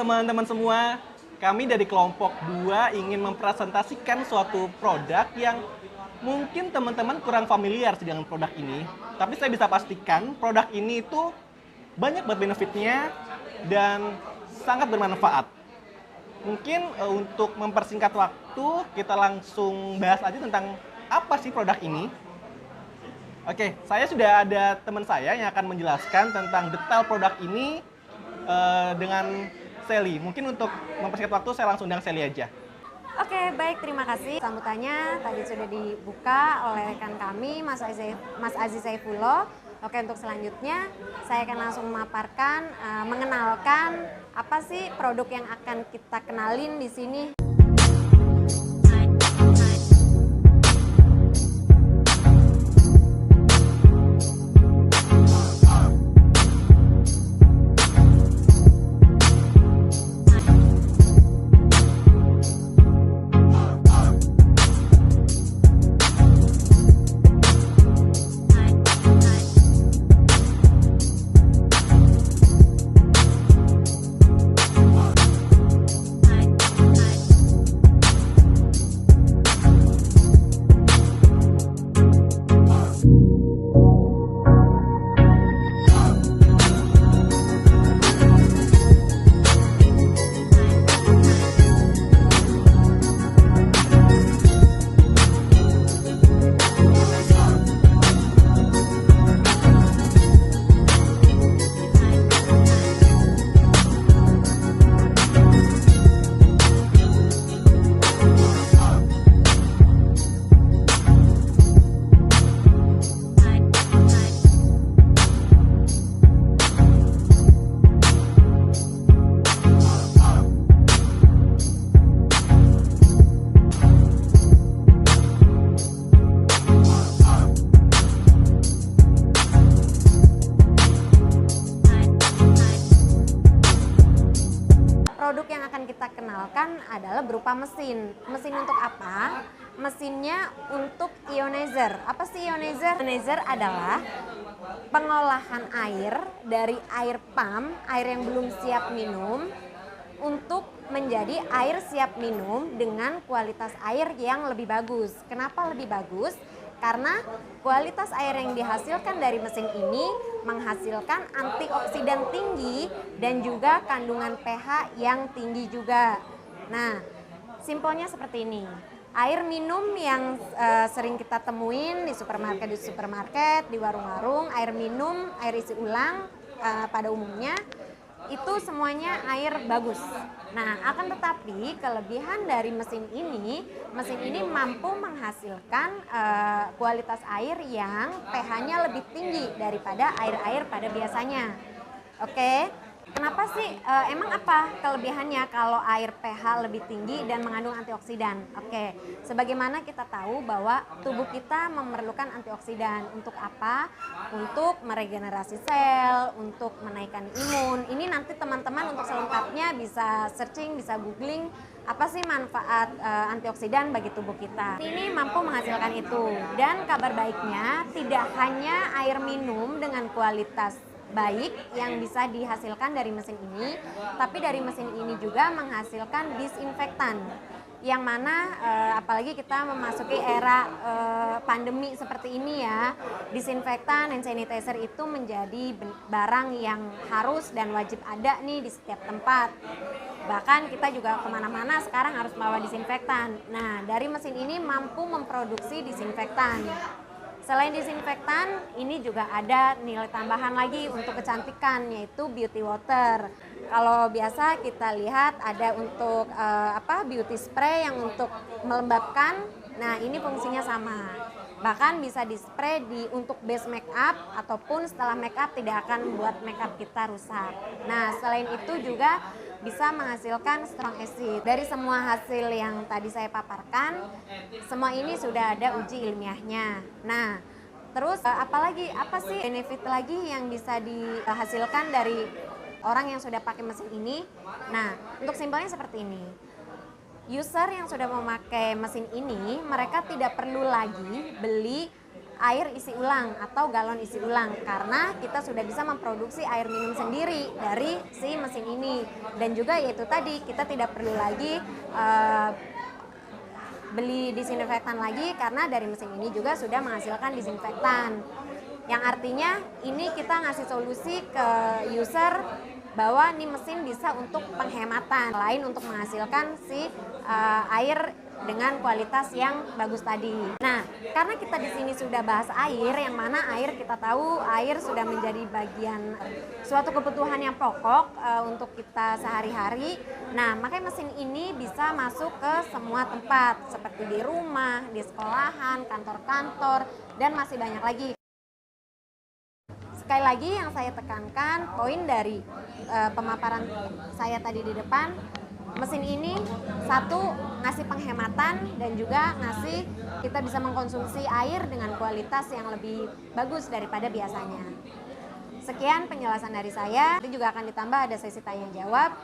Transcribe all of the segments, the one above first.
teman-teman semua, kami dari kelompok 2 ingin mempresentasikan suatu produk yang mungkin teman-teman kurang familiar dengan produk ini. Tapi saya bisa pastikan produk ini itu banyak banget benefitnya dan sangat bermanfaat. Mungkin untuk mempersingkat waktu, kita langsung bahas aja tentang apa sih produk ini. Oke, saya sudah ada teman saya yang akan menjelaskan tentang detail produk ini dengan Sally. Mungkin untuk mempersingkat waktu, saya langsung undang Sally aja. Oke, baik, terima kasih. Sambutannya tadi sudah dibuka oleh rekan kami, Mas Aziz Saifullah. Oke, untuk selanjutnya saya akan langsung memaparkan, mengenalkan apa sih produk yang akan kita kenalin di sini. Produk yang akan kita kenalkan adalah berupa mesin. Mesin untuk apa? Mesinnya untuk ionizer. Apa sih ionizer? Ionizer adalah pengolahan air dari air pump, air yang belum siap minum, untuk menjadi air siap minum dengan kualitas air yang lebih bagus. Kenapa lebih bagus? Karena kualitas air yang dihasilkan dari mesin ini menghasilkan antioksidan tinggi dan juga kandungan pH yang tinggi juga. Nah, simpelnya seperti ini. Air minum yang sering kita temuin di supermarket, di warung-warung, air minum, air isi ulang pada umumnya itu semuanya air bagus. Nah, akan tetapi kelebihan dari mesin ini mampu menghasilkan kualitas air yang pH-nya lebih tinggi daripada air-air pada biasanya. Oke, kenapa sih? Emang apa kelebihannya kalau air pH lebih tinggi dan mengandung antioksidan? Oke, sebagaimana kita tahu bahwa tubuh kita memerlukan antioksidan untuk apa? Untuk meregenerasi sel, untuk menaikkan imun. Ini nanti teman-teman untuk selengkapnya bisa searching, bisa googling apa sih manfaat antioksidan bagi tubuh kita. Ini mampu menghasilkan itu. Dan kabar baiknya tidak hanya air minum dengan kualitas baik yang bisa dihasilkan dari mesin ini, tapi dari mesin ini juga menghasilkan disinfektan, yang mana apalagi kita memasuki era pandemi seperti ini ya, disinfektan hand sanitizer itu menjadi barang yang harus dan wajib ada nih di setiap tempat. Bahkan kita juga kemana-mana sekarang harus bawa disinfektan. Nah, dari mesin ini mampu memproduksi disinfektan. Selain disinfektan, ini juga ada nilai tambahan lagi untuk kecantikan, yaitu beauty water. Kalau biasa kita lihat ada untuk beauty spray yang untuk melembabkan. Nah, ini fungsinya sama. Bahkan bisa di-spray untuk base makeup ataupun setelah makeup tidak akan membuat makeup kita rusak. Nah, selain itu juga bisa menghasilkan strong acid. Dari semua hasil yang tadi saya paparkan, semua ini sudah ada uji ilmiahnya. Nah, terus apa sih benefit lagi yang bisa dihasilkan dari orang yang sudah pakai mesin ini? Nah, untuk simpelnya seperti ini. User yang sudah memakai mesin ini, mereka tidak perlu lagi beli air isi ulang atau galon isi ulang, karena kita sudah bisa memproduksi air minum sendiri dari si mesin ini. Dan juga yaitu tadi, kita tidak perlu lagi beli disinfektan lagi, karena dari mesin ini juga sudah menghasilkan disinfektan. Yang artinya ini kita ngasih solusi ke user bahwa nih mesin bisa untuk penghematan, lain untuk menghasilkan si air dengan kualitas yang bagus tadi. Nah, karena kita di sini sudah bahas air, yang mana air kita tahu air sudah menjadi bagian suatu kebutuhan yang pokok untuk kita sehari-hari. Nah, makanya mesin ini bisa masuk ke semua tempat seperti di rumah, di sekolahan, kantor-kantor, dan masih banyak lagi. Sekali lagi yang saya tekankan, poin dari pemaparan saya tadi di depan, mesin ini satu ngasih penghematan dan juga ngasih kita bisa mengkonsumsi air dengan kualitas yang lebih bagus daripada biasanya. Sekian penjelasan dari saya, nanti juga akan ditambah ada sesi tanya jawab.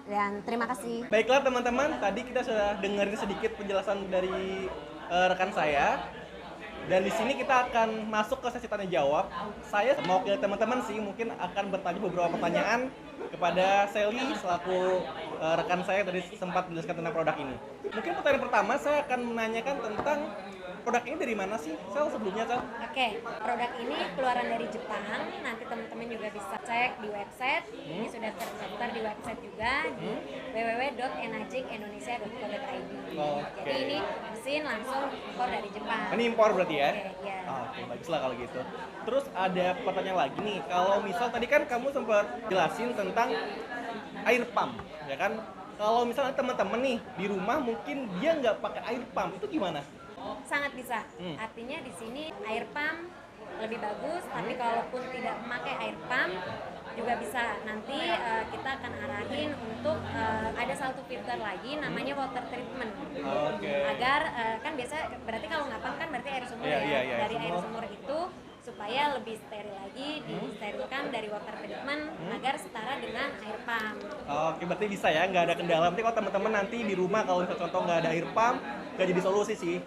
Dan terima kasih. Baiklah teman-teman, tadi kita sudah dengerin sedikit penjelasan dari rekan saya. Dan di sini kita akan masuk ke sesi tanya jawab. Saya mewakili teman-teman sih mungkin akan bertanya beberapa pertanyaan kepada Sally selaku rekan saya tadi sempat menjelaskan tentang produk ini. Mungkin pertanyaan pertama saya akan menanyakan tentang produk ini dari mana sih, Sel, sebelumnya, Sel? Oke, produk ini keluaran dari Jepang. Nanti teman-teman juga bisa cek di website. Ini sudah terdaftar di website juga di www.enajikindonesia.co.id. Jadi ini mesin langsung impor dari Jepang. Ini impor berarti ya? Iya. Oke, baguslah kalau gitu. Terus ada pertanyaan lagi nih, kalau misal tadi kan kamu sempat jelasin tentang air pump, ya kan? Kalau misalnya teman-teman nih di rumah mungkin dia nggak pakai air pump, itu gimana? Sangat bisa. Artinya di sini air pump lebih bagus, tapi kalaupun tidak memakai air pump juga bisa. Nanti kita akan arahin untuk ada satu filter lagi namanya water treatment. Agar kan biasa berarti kalau nggak pump kan berarti air sumur dari air sumur itu supaya lebih steril lagi, disterilkan dari water treatment agar setara dengan air pump. Oke, berarti bisa ya, nggak ada kendala. Berarti kalau teman-teman nanti di rumah kalau misalnya contoh nggak ada air pump, nggak jadi solusi sih.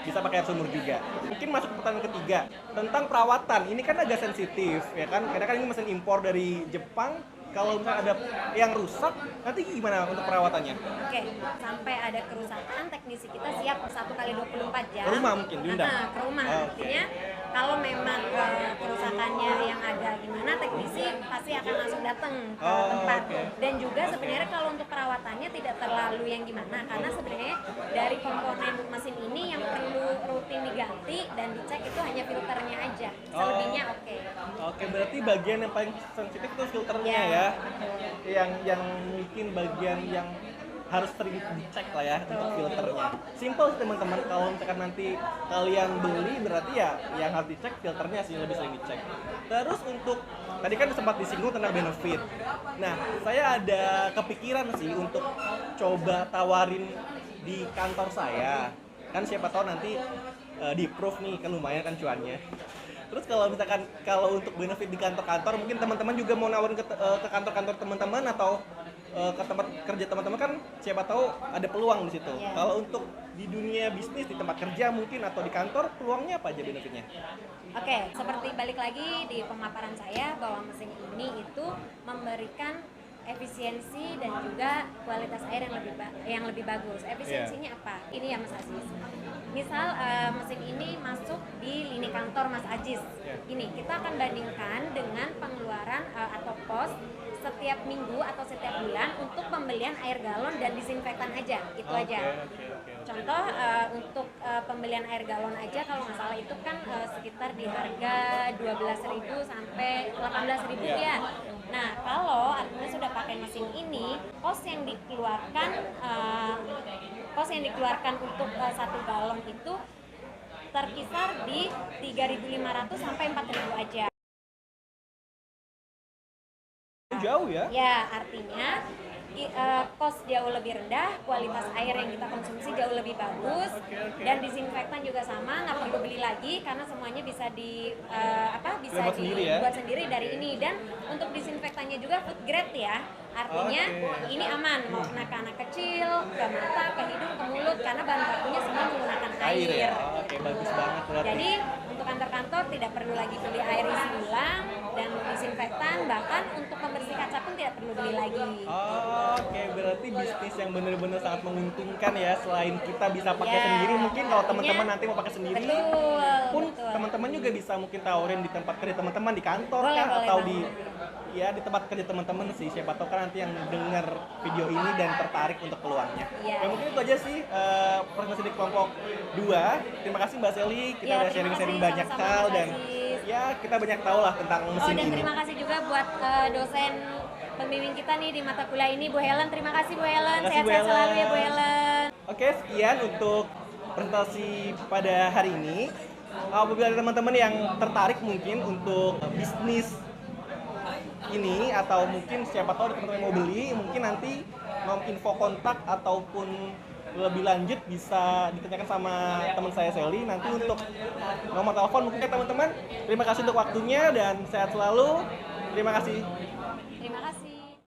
Bisa pakai air sumur juga. Mungkin masuk ke pertanyaan ketiga tentang perawatan. Ini kan agak sensitif, ya kan? Karena kan ini mesin impor dari Jepang. Kalau misalnya ada yang rusak, nanti gimana untuk perawatannya? Oke, sampai ada kerusakan, teknisi kita siap 1x24 jam. Ke rumah mungkin diundang? Ke rumah. Artinya kalau memang kerusakannya yang agak gimana, teknisi pasti akan langsung datang ke tempat. Dan juga sebenarnya kalau untuk perawatannya tidak terlalu yang gimana, karena sebenarnya dari komponen mesin ini yang perlu rutin diganti dan dicek itu hanya filternya aja. Selebihnya oke. Oke, berarti bagian yang paling sensitif itu filternya ya. Yang mungkin bagian yang harus sering dicek lah ya untuk filternya. Simple sih teman-teman, kalau misalkan nanti kalian beli berarti ya yang harus dicek filternya sih, lebih sering dicek. Terus untuk tadi kan sempat disinggung tentang benefit. Nah, saya ada kepikiran sih untuk coba tawarin di kantor saya. Kan siapa tahu nanti di approve nih, kan lumayan kan cuannya. Terus kalau misalkan kalau untuk benefit di kantor-kantor, mungkin teman-teman juga mau nawarin ke kantor-kantor teman-teman atau ke tempat kerja teman-teman, kan siapa tahu ada peluang di situ. Kalau untuk di dunia bisnis, di tempat kerja mungkin atau di kantor, peluangnya apa aja benefitnya? Oke, seperti balik lagi di pemaparan saya bahwa mesin ini itu memberikan efisiensi dan juga kualitas air yang lebih bagus. Efisiensinya apa? Ini ya Mas Aziz. Misal mesin ini masuk di lini kantor Mas Aziz. Ini kita akan bandingkan dengan pengeluaran atau pos setiap minggu atau setiap bulan untuk pembelian air galon dan disinfektan aja. Itu aja. Contoh untuk pembelian air galon aja kalau nggak salah itu kan sekitar di harga 12.000 sampai 18.000 ya. Nah, kalau artinya sudah pakai mesin ini, kos yang dikeluarkan untuk satu galon itu terkisar di 3.500 sampai 4.000 aja. Jauh ya? Ya, artinya kos jauh lebih rendah, kualitas air yang kita konsumsi jauh lebih bagus, dan disinfektan juga sama, nggak perlu beli lagi karena semuanya bisa dibuat sendiri dari ini. Dan untuk disinfektannya juga food grade ya, artinya ini aman mau kena ke anak kecil, ke mata, ke hidung, ke mulut, karena bahan bakunya semua menggunakan Air ya? Oke, bagus banget berarti. Jadi untuk kantor-kantor tidak perlu lagi beli air isi ulang dan disinfektan, bahkan untuk pembersih kaca pun tidak perlu beli lagi. Oke, berarti bisnis yang benar-benar sangat menguntungkan ya. Selain kita bisa pakai Ya, sendiri, mungkin kalau artinya- teman-teman nanti mau pakai sendiri, pun Betul. teman-teman juga bisa mungkin tawarin di tempat kerja teman-teman di kantor Boleh, kah, boleh atau banget. di tempat kerja teman-teman sih. Siapa tahu kan nanti yang dengar video ini dan tertarik untuk keluarnya. Iya. Ya mungkin itu aja sih presentasi di kelompok 2. Terima kasih Mbak Sally, kita Ya, udah terima sharing-sharing kasih, banyak sama-sama, hal dan makasih. ya kita banyak tahu lah tentang Oh, mesin dan ini. terima kasih juga buat dosen pembimbing kita nih di mata kuliah ini, Bu Helen. Terima kasih Bu Helen, Terima kasih, Bu sehat-sehat selalu ya Bu Helen. Helen. Oke, sekian untuk presentasi pada hari ini. Apabila ada teman-teman yang tertarik mungkin untuk bisnis ini atau mungkin siapa tahu ada teman-teman yang mau beli, mungkin nanti mau info kontak ataupun lebih lanjut bisa ditanyakan sama teman saya Sally nanti untuk nomor telepon mungkin ya teman-teman. Terima kasih untuk waktunya dan sehat selalu. Terima kasih.